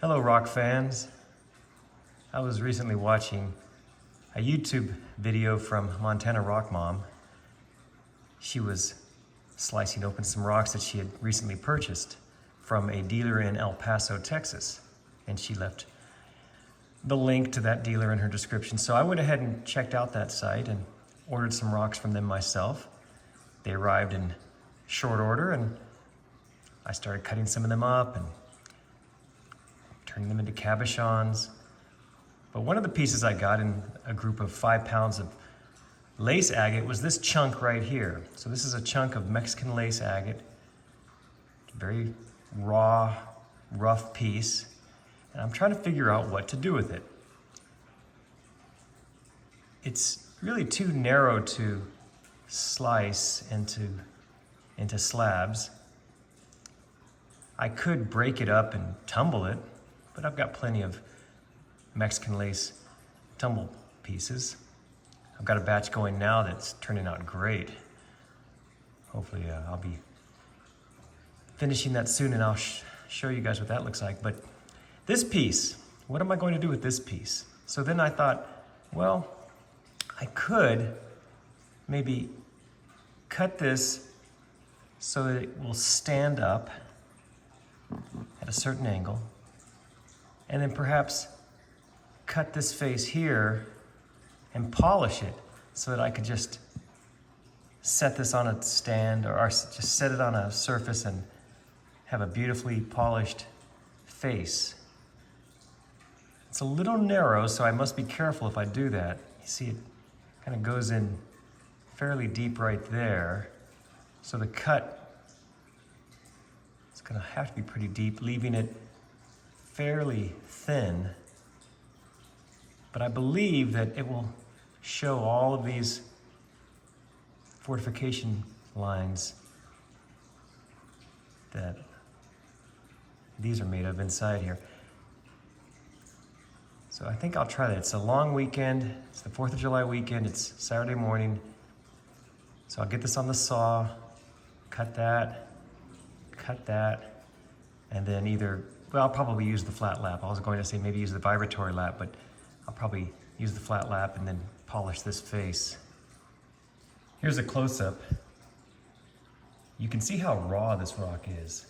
Hello, rock fans. I was recently watching a YouTube video from Montana Rock Mom. She was slicing open some rocks that she had recently purchased from a dealer in El Paso, Texas. And she left the link to that dealer in her description. So I went ahead and checked out that site and ordered some rocks from them myself. They arrived in short order and I started cutting some of them up and turning them into cabochons. But one of the pieces I got in a group of 5 pounds of lace agate was this chunk right here. So this is a chunk of Mexican lace agate, very raw, rough piece. And I'm trying to figure out what to do with it. It's really too narrow to slice into slabs. I could break it up and tumble it, but I've got plenty of Mexican lace tumble pieces. I've got a batch going now that's turning out great. Hopefully I'll be finishing that soon and I'll show you guys what that looks like. But this piece, what am I going to do with this piece? So then I thought, well, I could maybe cut this so that it will stand up at a certain angle, and then perhaps cut this face here and polish it so that I could just set this on a stand or just set it on a surface and have a beautifully polished face. It's a little narrow, so I must be careful if I do that. You see, it kind of goes in fairly deep right there. So the cut is going to have to be pretty deep, leaving it fairly thin. But I believe that it will show all of these fortification lines that these are made of inside here. So I think I'll try that. It's a long weekend. It's the 4th of July weekend. It's Saturday morning. So I'll get this on the saw, cut that, and then I'll probably use the flat lap. I was going to say maybe use the vibratory lap, but I'll probably use the flat lap and then polish this face. Here's a close-up. You can see how raw this rock is.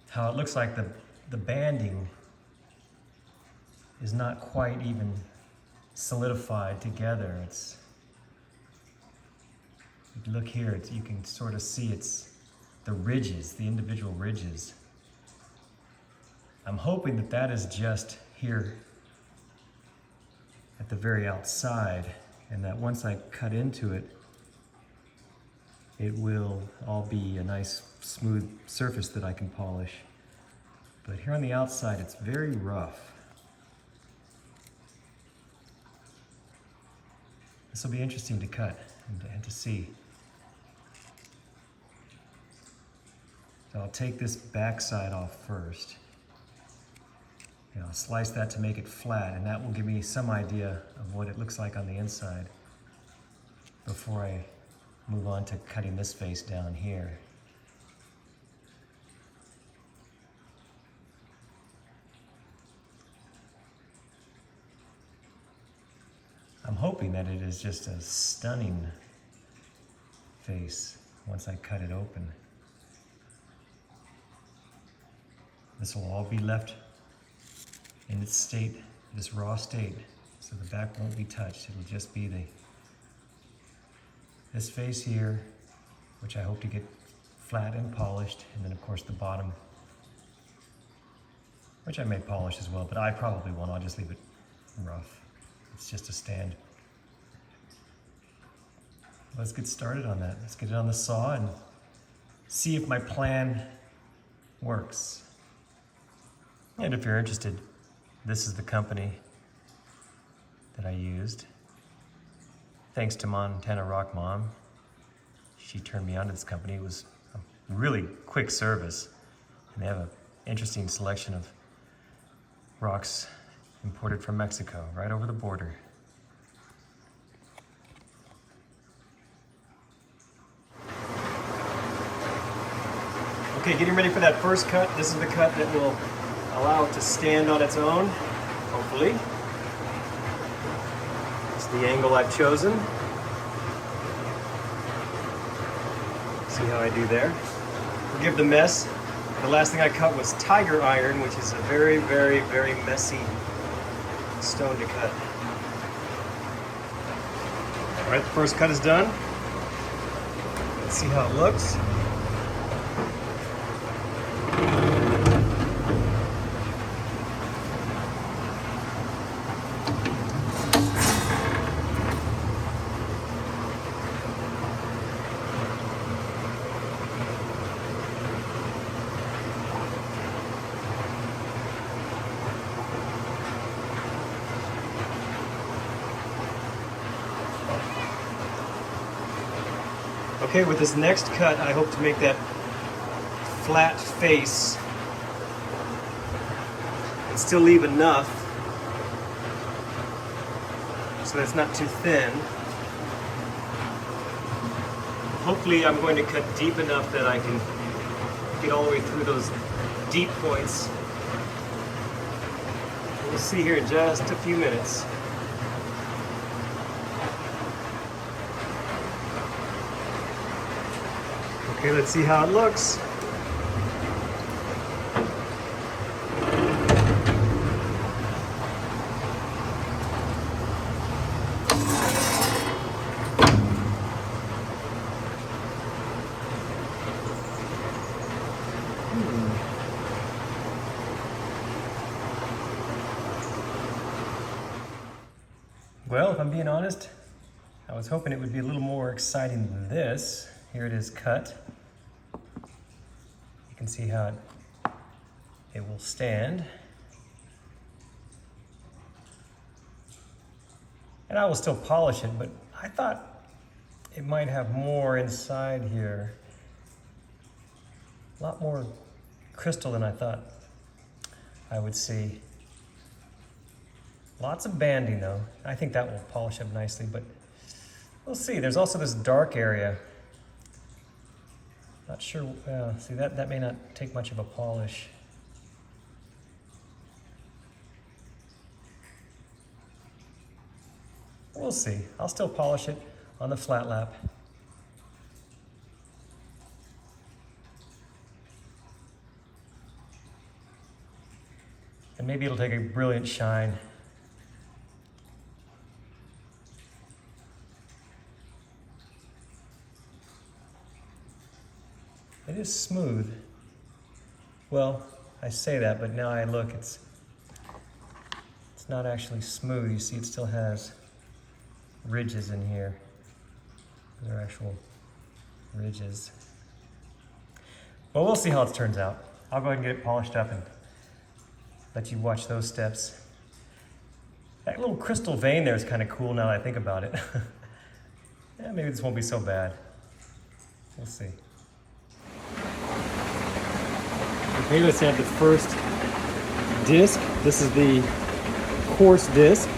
How it looks like the banding is not quite even solidified together. If you look here, you can sort of see it's the ridges, the individual ridges. I'm hoping that is just here at the very outside, and that once I cut into it, it will all be a nice smooth surface that I can polish. But here on the outside, it's very rough. This will be interesting to cut and to see. So I'll take this back side off first. And I'll slice that to make it flat, and that will give me some idea of what it looks like on the inside before I move on to cutting this face down here. I'm hoping that it is just a stunning face once I cut it open. This will all be left in its state, this raw state, so the back won't be touched. It'll just be this face here, which I hope to get flat and polished, and then of course the bottom, which I may polish as well, but I probably won't. I'll just leave it rough. It's just a stand. Let's get started on that. Let's get it on the saw and see if my plan works. And if you're interested, this is the company that I used. Thanks to Montana Rock Mom. She turned me on to this company. It was a really quick service, and they have an interesting selection of rocks imported from Mexico, right over the border. Okay, getting ready for that first cut. This is the cut that will allow it to stand on its own, hopefully. It's the angle I've chosen. See how I do there. Forgive the mess. The last thing I cut was tiger iron, which is a very, very, very messy stone to cut. All right, the first cut is done. Let's see how it looks. Okay, with this next cut, I hope to make that flat face and still leave enough so that it's not too thin. Hopefully I'm going to cut deep enough that I can get all the way through those deep points. We'll see here in just a few minutes. Okay, let's see how it looks. Well, if I'm being honest, I was hoping it would be a little more exciting than this. Here it is cut. You can see how it will stand. And I will still polish it, but I thought it might have more inside here. A lot more crystal than I thought I would see. Lots of banding though. I think that will polish up nicely, but we'll see. There's also this dark area. Not sure, see that may not take much of a polish. We'll see. I'll still polish it on the flat lap. And maybe it'll take a brilliant shine. It is smooth. Well, I say that, but now I look, it's not actually smooth. You see, it still has ridges in here. Those are actual ridges. Well, we'll see how it turns out. I'll go ahead and get it polished up and let you watch those steps. That little crystal vein there is kind of cool now that I think about it. Yeah, maybe this won't be so bad. We'll see. Okay, let's have the first disc. This is the coarse disc.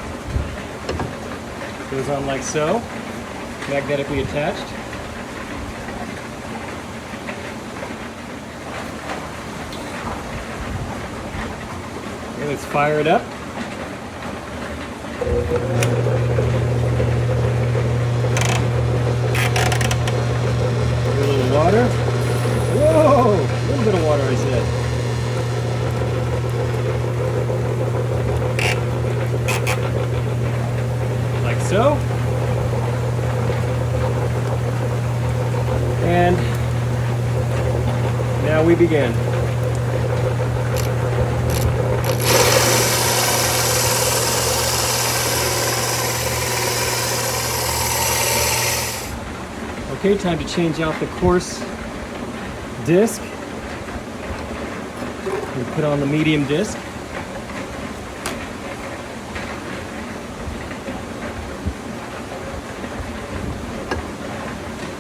Goes on like so, magnetically attached. Okay, let's fire it up. A little water. Whoa! A little bit of water, I said. Like so. And now we begin. Okay, time to change out the coarse disc. We put on the medium disc.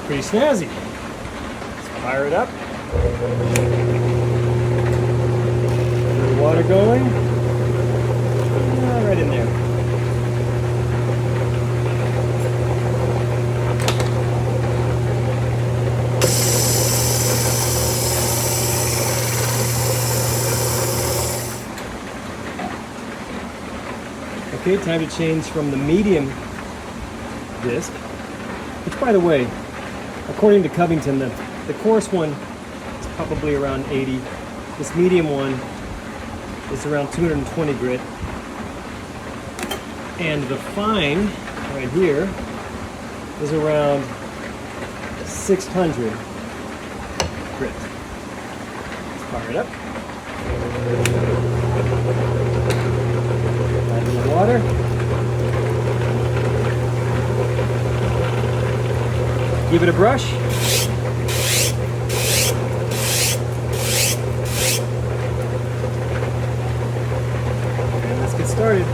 Pretty snazzy. Let's fire it up. Get the water going. Right in there. Okay, time to change from the medium disc, which, by the way, according to Covington, the coarse one is probably around 80. This medium one is around 220 grit. And the fine, right here, is around 600 grit. Let's fire it up. Add some water. Give it a brush. And let's get started.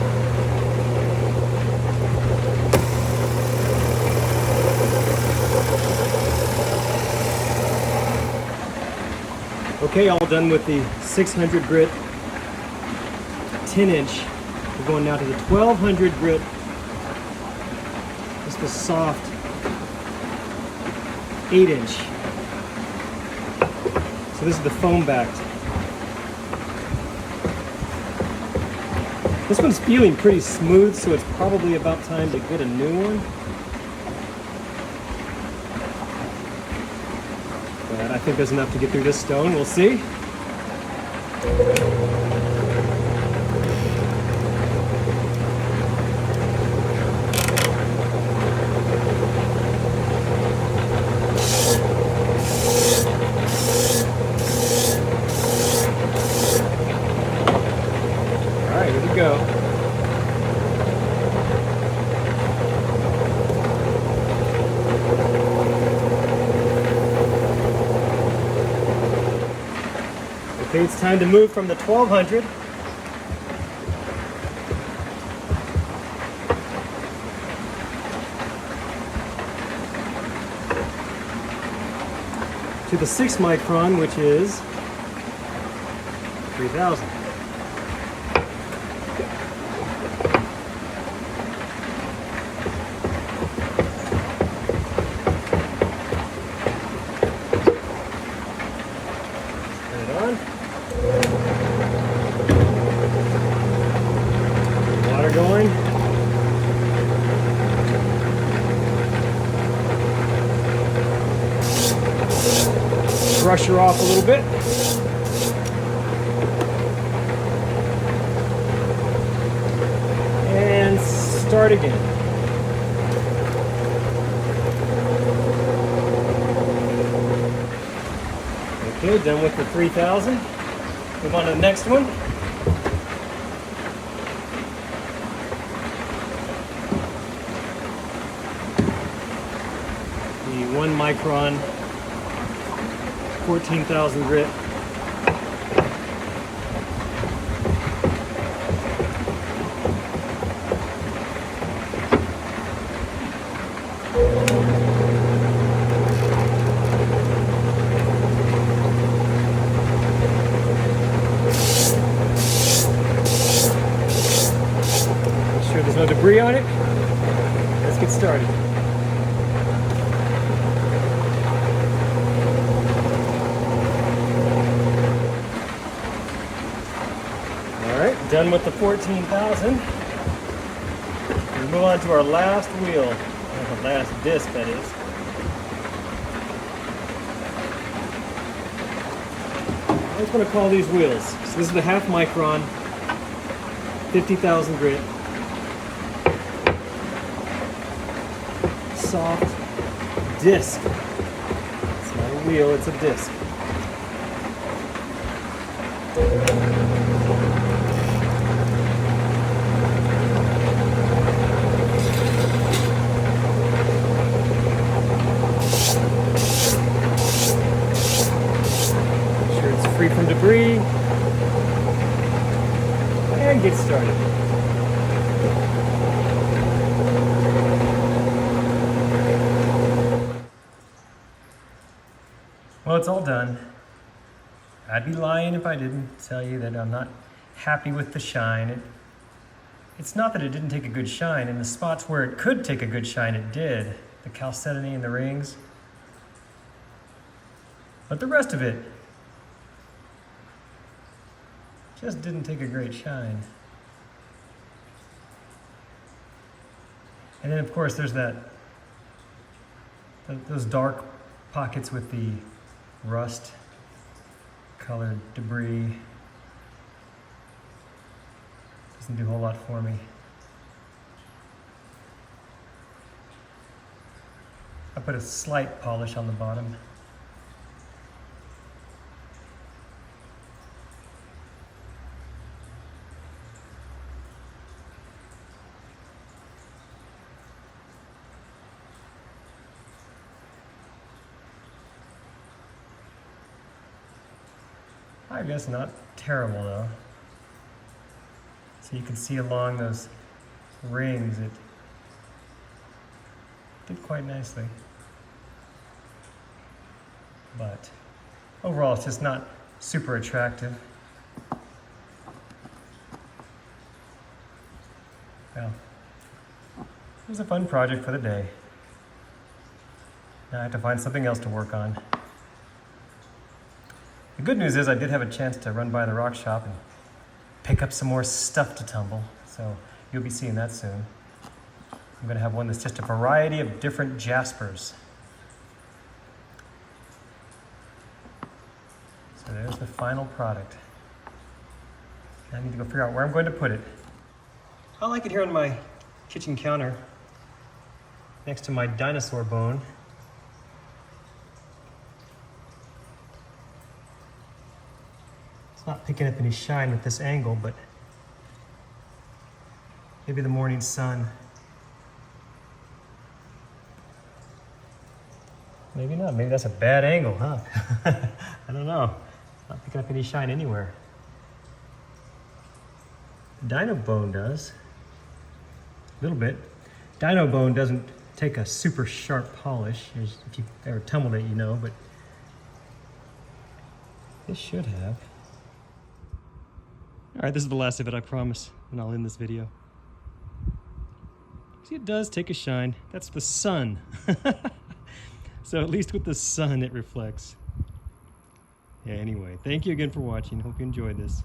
Okay, all done with the 600 grit 10-inch. We're going now to the 1200 grit, just a soft 8-inch. So this is the foam backed. This one's feeling pretty smooth, so it's probably about time to get a new one. But I think there's enough to get through this stone. We'll see. All right, here we go. Okay, it's time to move from the 1200 to the 6 micron, which is 3000. Turn it on. Water going. Brush her off a little bit. And start again. Okay, done with the 3000. Move on to the next one. The 1 micron 14,000 grit. Make sure there's no debris on it. Let's get started. Done with the 14,000. We'll move on to our last wheel, or the last disc, that is. I just want to call these wheels. So this is the 1/2 micron, 50,000 grit, soft disc. It's not a wheel, it's a disc. Free from debris, and get started. Well, it's all done. I'd be lying if I didn't tell you that I'm not happy with the shine. It's not that it didn't take a good shine. In the spots where it could take a good shine, it did. The chalcedony and the rings. But the rest of it just didn't take a great shine. And then of course there's those dark pockets with the rust colored debris. Doesn't do a whole lot for me. I put a slight polish on the bottom. I guess not terrible though. So you can see along those rings it did quite nicely. But overall it's just not super attractive. Well, it was a fun project for the day. Now I have to find something else to work on. The good news is I did have a chance to run by the rock shop and pick up some more stuff to tumble, so you'll be seeing that soon. I'm going to have one that's just a variety of different jaspers. So there's the final product. Now I need to go figure out where I'm going to put it. I like it here on my kitchen counter next to my dinosaur bone. Not picking up any shine with this angle, but maybe the morning sun. Maybe not. Maybe that's a bad angle, huh? I don't know. Not picking up any shine anywhere. Dino bone does. A little bit. Dino bone doesn't take a super sharp polish. If you've ever tumbled it, you know, but this should have. All right, this is the last of it, I promise, and I'll end this video. See, it does take a shine. That's the sun. So at least with the sun, it reflects. Yeah, anyway, thank you again for watching. Hope you enjoyed this.